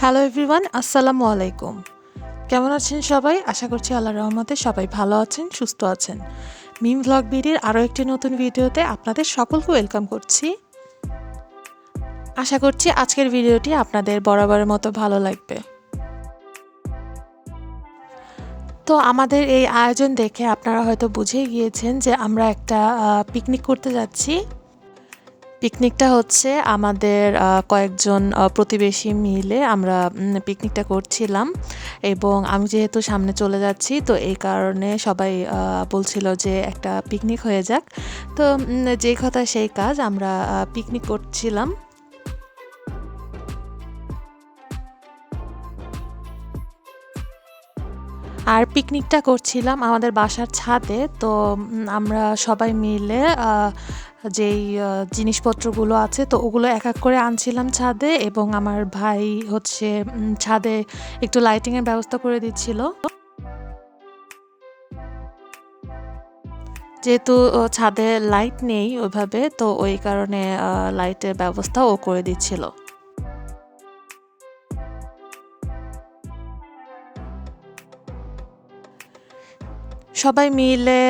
Hello everyone, আসসালামু আলাইকুম। কেমন আছেন সবাই? আশা করছি আল্লাহর রহমতে সবাই ভালো আছেন, সুস্থ আছেন। মিম ভ্লগ বিডির আরও একটি নতুন ভিডিওতে আপনাদের সকলকে ওয়েলকাম করছি। আশা করছি আজকের ভিডিওটি আপনাদের বরাবরের মতো ভালো লাগবে। তো আমাদের এই আয়োজন দেখে আপনারা হয়তো বুঝেই গিয়েছেন যে আমরা একটা পিকনিক করতে যাচ্ছি। পিকনিকটা হচ্ছে আমাদের কয়েকজন প্রতিবেশী মিলে আমরা পিকনিকটা করছিলাম এবং আমি যেহেতু সামনে চলে যাচ্ছি তো এই কারণে সবাই বলছিল যে একটা পিকনিক হয়ে যাক। তো যেই কথা সেই কাজ, আমরা পিকনিক করছিলাম। আর পিকনিকটা করছিলাম আমাদের বাসার ছাদে। তো আমরা সবাই মিলে যেই জিনিসপত্রগুলো আছে তো ওগুলো এক এক করে আনছিলাম ছাদে, এবং আমার ভাই হচ্ছে ছাদে একটু লাইটিংয়ের ব্যবস্থা করে দিচ্ছিল। যেহেতু ছাদে লাইট নেই ওইভাবে, তো ওই কারণে লাইটের ব্যবস্থা ও করে দিচ্ছিল। সবাই মিলে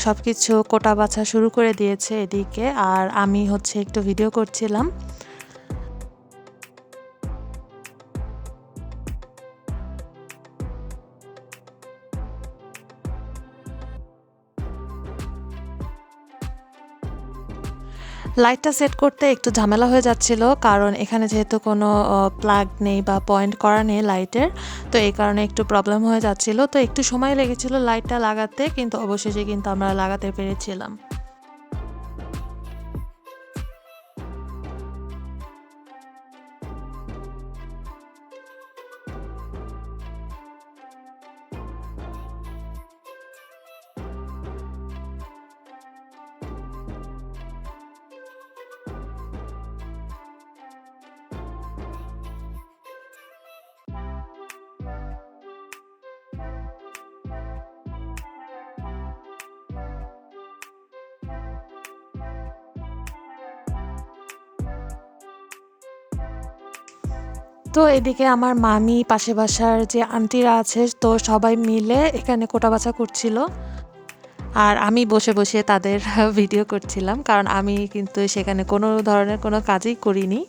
সবকিছু কোটা বাছা শুরু করে দিয়েছে এদিকে, আর আমি হচ্ছে একটু ভিডিও করছিলাম। লাইটটা সেট করতে একটু ঝামেলা হয়ে যাচ্ছিল, কারণ এখানে যেহেতু কোনো প্লাগ নেই বা পয়েন্ট করা নেই লাইটের, তো এই কারণে একটু প্রবলেম হয়ে যাচ্ছিল। তো একটু সময় লেগেছিল লাইটটা লাগাতে, কিন্তু অবশেষে কিন্তু আমরা লাগাতে পেরেছিলাম। তো এদিকে আমার মামি, পাশে বাসার যে আন্টিরা আছে, তো সবাই মিলে এখানে কোটাবাছা করছিল। আর আমি বসে বসে তাদের ভিডিও করছিলাম, কারণ আমি কিন্তু সেখানে কোনো ধরনের কোনো কাজই করিনি।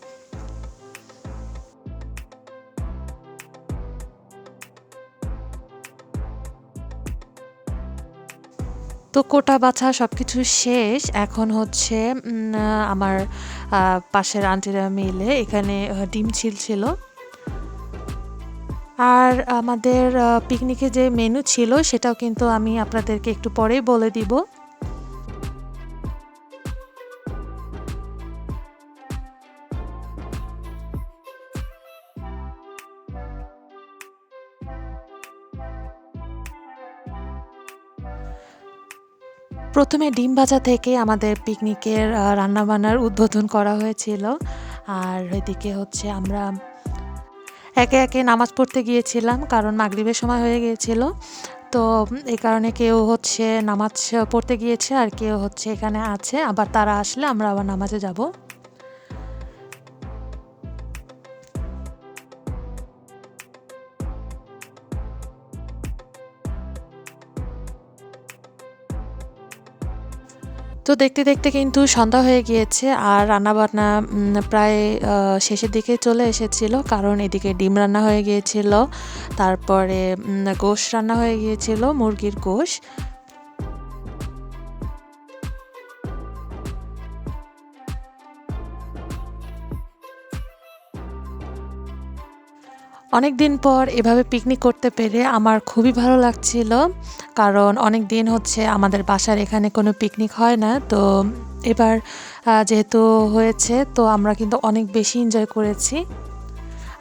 তো কোটা বাছা সব কিছু শেষ। এখন হচ্ছে আমার পাশের আন্টিরা মিলে এখানে ডিম ছিল। আর আমাদের পিকনিকে যে মেনু ছিল সেটাও কিন্তু আমি আপনাদেরকে একটু পরেই বলে দিব। প্রথমে ডিম ভাজা থেকে আমাদের পিকনিকের রান্নাবান্নার উদ্বোধন করা হয়েছিল। আর এদিকে হচ্ছে আমরা একে একে নামাজ পড়তে গিয়েছিলাম, কারণ মাগরিবের সময় হয়ে গিয়েছিল। তো এই কারণে কেউ হচ্ছে নামাজ পড়তে গিয়েছে, আর কেউ হচ্ছে এখানে আছে। আবার তারা আসলে আমরা আবার নামাজে যাব। তো দেখতে দেখতে কিন্তু সন্ধ্যা হয়ে গিয়েছে, আর রান্নাবান্না প্রায় শেষের দিকে চলে এসেছিল, কারণ এদিকে ডিম রান্না হয়ে গিয়েছিল, তারপরে গোশ রান্না হয়ে গিয়েছিল, মুরগির গোশ। অনেক দিন পর এভাবে পিকনিক করতে পেরে আমার খুবই ভালো লাগছিল, কারণ অনেক দিন হচ্ছে আমাদের বাসার এখানে কোনো পিকনিক হয় না। তো এবার যেহেতু হয়েছে, তো আমরা কিন্তু অনেক বেশি এনজয় করেছি।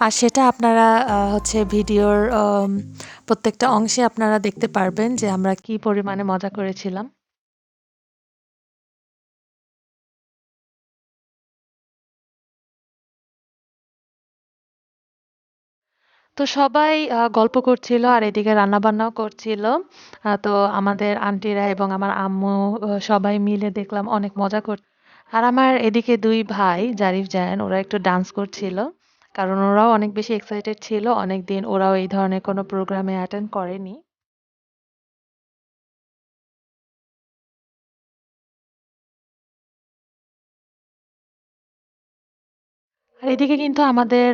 আর সেটা আপনারা হচ্ছে ভিডিওর প্রত্যেকটা অংশে আপনারা দেখতে পারবেন যে আমরা কি পরিমাণে মজা করেছিলাম। তো সবাই গল্প করছিল আর এদিকে রান্নাবান্নাও করছিল। তো আমাদের আন্টিরা এবং আমার আম্মু সবাই মিলে দেখলাম অনেক মজা আর আমার এদিকে ২ ভাই জারিফ জায়ান, ওরা একটু ডান্স করছিল। কারণ ওরাও অনেক বেশি এক্সাইটেড ছিল। অনেকদিন ওরাও এই ধরনের কোনো প্রোগ্রামে অ্যাটেন্ড করেনি। আর এদিকে কিন্তু আমাদের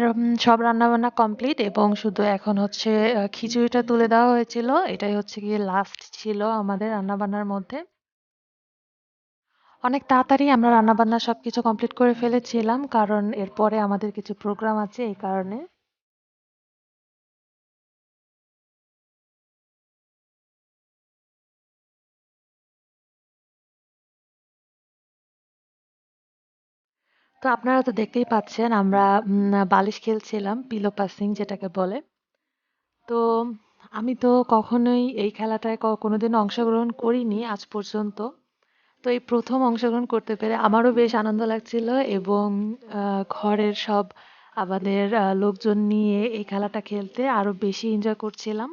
সব রান্নাবান্না কমপ্লিট এবং শুধু এখন হচ্ছে খিচুড়িটা তুলে দেওয়া হয়েছিল। এটাই হচ্ছে গিয়ে লাস্ট ছিল আমাদের রান্নাবান্নার মধ্যে। অনেক তাড়াতাড়ি আমরা রান্নাবান্না সবকিছু কমপ্লিট করে ফেলেছিলাম কারণ এরপরে আমাদের কিছু প্রোগ্রাম আছে এই কারণে। তো আপনারা তো দেখতেই পাচ্ছেন আমরা বালিশ খেলছিলাম, পিলো পাসিং যেটাকে বলে। তো আমি তো কখনোই এই খেলাটায় কোনোদিনও অংশগ্রহণ করিনি আজ পর্যন্ত। তো এই প্রথম অংশগ্রহণ করতে পেরে আমারও বেশ আনন্দ লাগছিল এবং ঘরের সব আমাদের লোকজন নিয়ে এই খেলাটা খেলতে আরো বেশি এনজয় করছিলাম।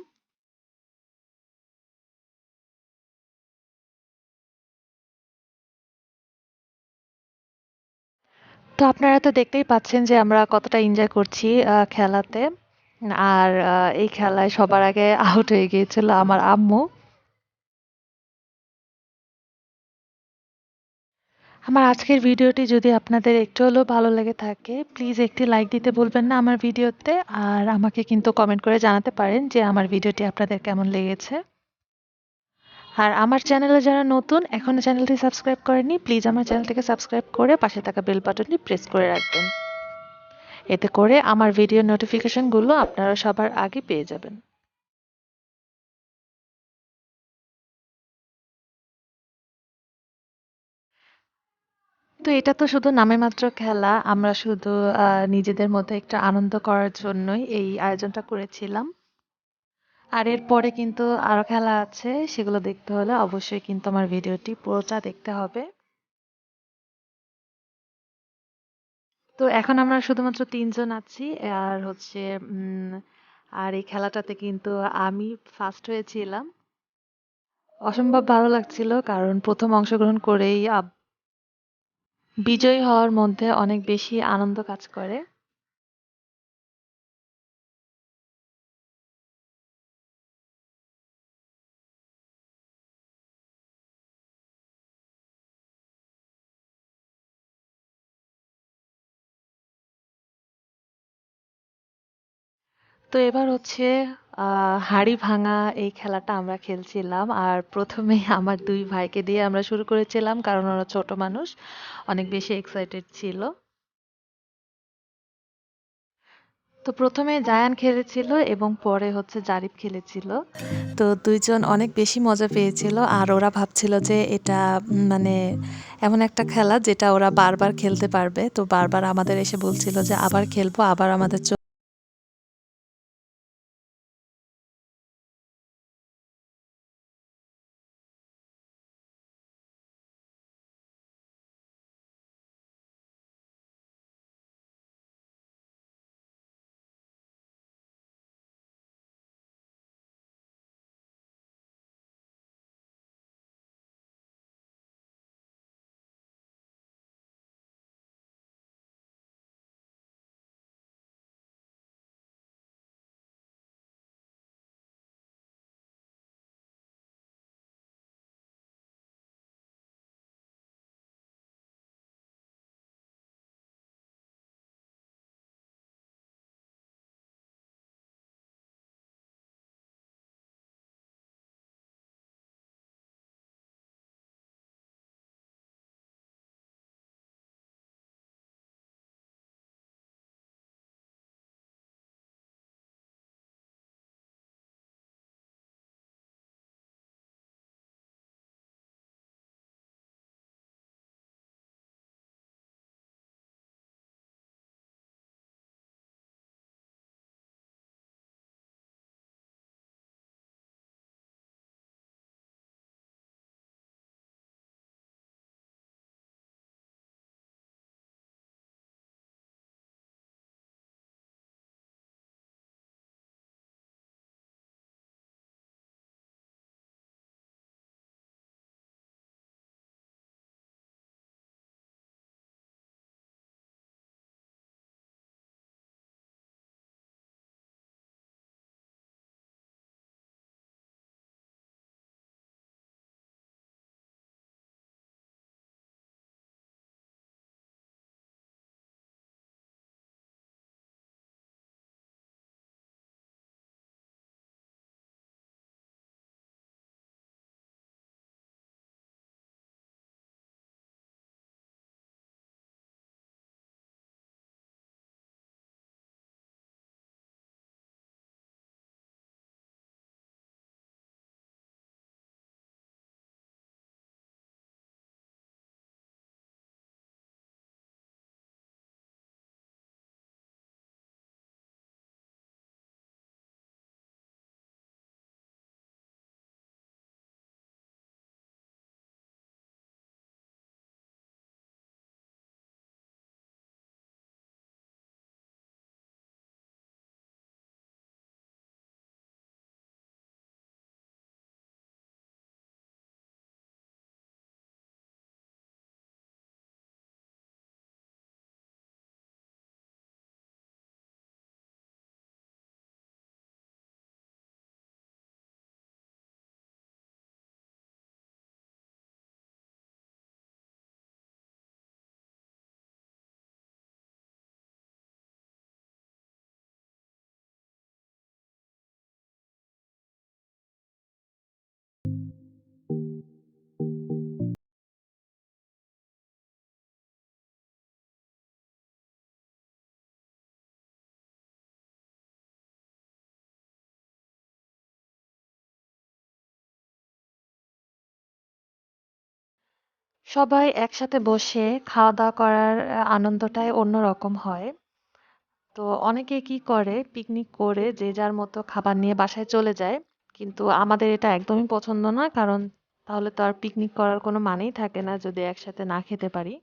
তো আপনারা তো দেখতেই পাচ্ছেন যে আমরা কতটা এনজয় করছি খেলাতে। আর এই খেলায় সবার আগে আউট হয়ে গিয়েছিল আমার আম্মু। আমার আজকের ভিডিওটি যদি আপনাদের একটু হলেও ভালো লেগে থাকে প্লিজ একটি লাইক দিতে ভুলবেন না আমার ভিডিওতে। আর আমাকে কিন্তু কমেন্ট করে জানাতে পারেন যে আমার ভিডিওটি আপনাদের কেমন লেগেছে। আর আমার চ্যানেলে যারা নতুন এখনো চ্যানেলটি সাবস্ক্রাইব করেনি প্লিজ আমার চ্যানেলটিকে সাবস্ক্রাইব করে পাশে থাকা বেল বাটনটি প্রেস করে রাখবেন। এতে করে আমার ভিডিও নোটিফিকেশনগুলো আপনারা সবার আগে পেয়ে যাবেন। তো এটা তো শুধু নামে মাত্র খেলা। আমরা শুধু নিজেদের মধ্যে একটা আনন্দ করার জন্যই এই আয়োজনটা করেছিলাম। আর এরপরে কিন্তু আরো খেলা আছে, সেগুলো দেখতে হলে অবশ্যই কিন্তু আমার ভিডিওটি পুরোটা দেখতে হবে। তো এখন আমরা শুধুমাত্র ৩ জন আছি। আর হচ্ছে উম আর এই খেলাটাতে কিন্তু আমি ফার্স্ট হয়েছিলাম। অসম্ভব ভালো লাগছিল কারণ ১ম অংশগ্রহণ করেই বিজয়ী হওয়ার মধ্যে অনেক বেশি আনন্দ কাজ করে। তো এবার হচ্ছে হাঁড়ি ভাঙা এই খেলাটা আমরা খেলছিলাম। আর ১ম এই আমার ২ ভাইকে দিয়ে আমরা শুরু করেছিলাম কারণ ওরা ছোট মানুষ। অনেক বেশি এক্সাইটেড ছিল। তো ১ম এ জায়ান খেলেছিল এবং পরে হচ্ছে জারিফ খেলেছিল। তো ২ জন অনেক বেশি মজা পেয়েছিল। আর ওরা ভাবছিল যে এটা মানে এমন একটা খেলা যেটা ওরা বারবার খেলতে পারবে। তো বারবার আমাদের এসে বলছিল যে আবার খেলবো, আবার আমাদের সবাই একসাথে বসে খাওয়া-দাওয়া করার আনন্দটাই অন্যরকম হয়। তো অনেকে কি করে পিকনিক করে যে যার মতো খাবার নিয়ে বাসায় চলে যায়। কিন্তু আমাদের এটা একদমই পছন্দ না। কারণ তাহলে তো আর পিকনিক করার কোনো মানেই থাকে না যদি একসাথে না খেতে পারি।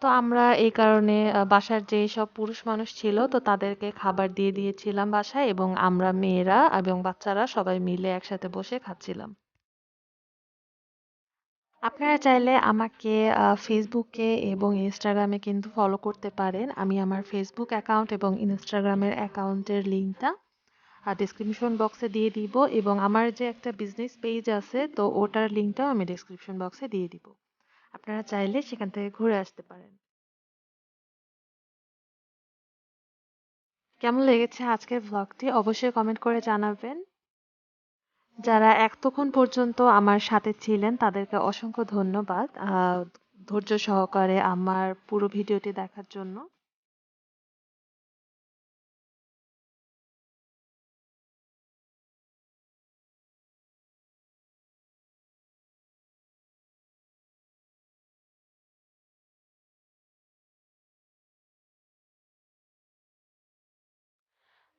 তো আমরা এই কারণে বাসার যেসব পুরুষ মানুষ ছিল তো তাদেরকে খাবার দিয়ে দিয়েছিলাম বাসায় এবং আমরা মেয়েরা এবং বাচ্চারা সবাই মিলে একসাথে বসে খাচ্ছিলাম। আপনারা চাইলে আমাকে ফেসবুকে এবং ইনস্টাগ্রামে কিন্তু ফলো করতে পারেন। আমি আমার ফেসবুক অ্যাকাউন্ট এবং ইনস্টাগ্রামের অ্যাকাউন্টের লিঙ্কটা ডেসক্রিপশন বক্সে দিয়ে দিব এবং আমার যে একটা বিজনেস পেজ আছে তো ওটার লিঙ্কটাও আমি ডেসক্রিপশন বক্সে দিয়ে দিব। আপনারা চাইলে সেখান থেকে ঘুরে আসতে পারেন। কেমন লেগেছে আজকের ভ্লগটি অবশ্যই কমেন্ট করে জানাবেন। যারা এতক্ষণ পর্যন্ত আমার সাথে ছিলেন তাদেরকে অসংখ্য ধন্যবাদ ধৈর্য সহকারে আমার পুরো ভিডিওটি দেখার জন্য।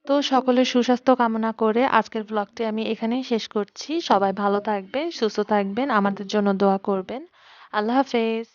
তো সকলের সুস্বাস্থ্য কামনা করে আজকের ব্লগটি আমি এখানেই শেষ করছি। সবাই ভালো থাকবেন, সুস্থ থাকবেন, আমাদের জন্য দোয়া করবেন। আল্লাহ হাফেজ।